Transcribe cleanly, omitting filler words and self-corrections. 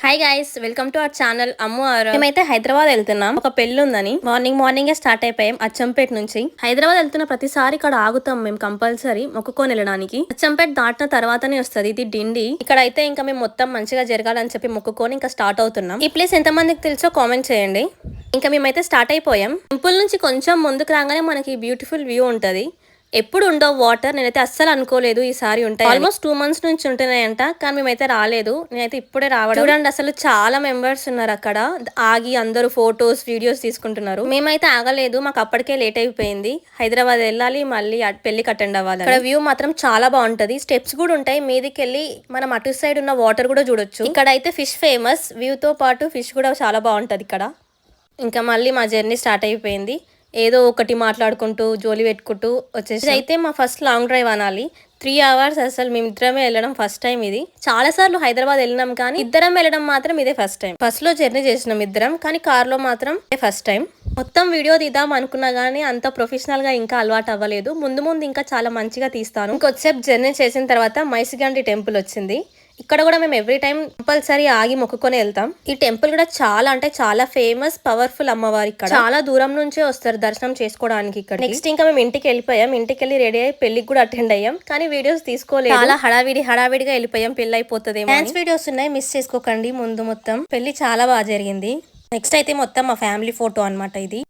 Hi guys, welcome to our channel Ammu Aaru. మేమైతే హైదరాబాద్ వెళ్తున్నాం. ఒక పెళ్లి ఉందని మార్నింగే స్టార్ట్ అయిపోయాం అచ్చంపేట నుంచి. హైదరాబాద్ వెళ్తున్న ప్రతిసారి ఇక్కడ ఆగుతాం మేము కంపల్సరీ మొక్కుకొని వెళ్ళడానికి. అచ్చంపేట దాటిన తర్వాతనే వస్తుంది ఇది డిండి. ఇక్కడ అయితే ఇంకా మేము మొత్తం మంచిగా జరగాలని చెప్పి మొక్కుకొని ఇంకా స్టార్ట్ అవుతున్నాం. ఈ ప్లేస్ ఎంత మందికి తెలుసో కామెంట్ చేయండి. ఇంకా మేమైతే స్టార్ట్ అయిపోయాం. టెంపుల్ నుంచి కొంచెం ముందుకు రాగానే మనకి బ్యూటిఫుల్ వ్యూ ఉంటది. ఎప్పుడు ఉండవు వాటర్. నేనైతే అస్సలు అనుకోలేదు ఈసారి ఉంటాయి. ఆల్మోస్ట్ 2 months నుంచి ఉంటున్నాయంట, కానీ మేమైతే రాలేదు. నేనైతే ఇప్పుడే రావడం. చూడండి అసలు చాలా మెంబర్స్ ఉన్నారు అక్కడ. ఆగి అందరూ ఫొటోస్ వీడియోస్ తీసుకుంటున్నారు. మేమైతే ఆగలేదు, మాకు అప్పటికే లేట్ అయిపోయింది. హైదరాబాద్ వెళ్ళాలి, మళ్ళీ పెళ్లికి అటెండ్ అవ్వాలి. ఇక్కడ వ్యూ మాత్రం చాలా బాగుంటది. స్టెప్స్ కూడా ఉంటాయి, మీదికి వెళ్ళి మనం అటు సైడ్ ఉన్న వాటర్ కూడా చూడొచ్చు. ఇక్కడ అయితే ఫిష్ ఫేమస్. వ్యూ తో పాటు ఫిష్ కూడా చాలా బాగుంటది ఇక్కడ. ఇంకా మళ్ళీ మా జర్నీ స్టార్ట్ అయిపోయింది. ఏదో ఒకటి మాట్లాడుకుంటూ జోలి పెట్టుకుంటూ వచ్చేసి అయితే మా ఫస్ట్ లాంగ్ డ్రైవ్ అనాలి. 3 hours. అసలు మేము ఇద్దరమే వెళ్ళడం ఫస్ట్ టైం ఇది. చాలా సార్లు హైదరాబాద్ వెళ్ళినాం, కానీ ఇద్దరం వెళ్ళడం మాత్రం ఇదే ఫస్ట్ టైం. ఫస్ట్ లో జర్నీ చేసినాం ఇద్దరం, కానీ కార్ లో మాత్రం ఫస్ట్ టైం. మొత్తం వీడియో తీద్దాం అనుకున్నా గానీ అంత ప్రొఫెషనల్ గా ఇంకా అలవాటు అవ్వలేదు. ముందు ఇంకా చాలా మంచిగా తీస్తాను. ఇంకొచ్చేపు జర్నీ చేసిన తర్వాత మైసిగండి టెంపుల్ వచ్చింది. ఇక్కడ కూడా మేము ఎవ్రీ టైం కంపల్సరీ ఆగి మొక్కుకొని వెళ్తాం. ఈ టెంపుల్ కూడా చాలా అంటే చాలా ఫేమస్, పవర్ఫుల్ అమ్మవారు. ఇక్కడ చాలా దూరం నుంచే వస్తారు దర్శనం చేసుకోవడానికి. ఇక్కడ నెక్స్ట్ ఇంకా మేము ఇంటికి వెళ్ళిపోయాం. ఇంటికి వెళ్ళి రెడీ అయ్యి పెళ్లికి కూడా అటెండ్ అయ్యాం, కానీ వీడియోస్ తీసుకోలేదు. చాలా హడావిడిగా వెళ్ళిపోయాం. పెళ్లి అయిపోతుంది. డాన్స్ వీడియోస్ ఉన్నాయి, మిస్ చేసుకోకండి. ముందు మొత్తం పెళ్లి చాలా బాగా జరిగింది. నెక్స్ట్ అయితే మొత్తం మా ఫ్యామిలీ ఫోటో అన్నమాట ఇది.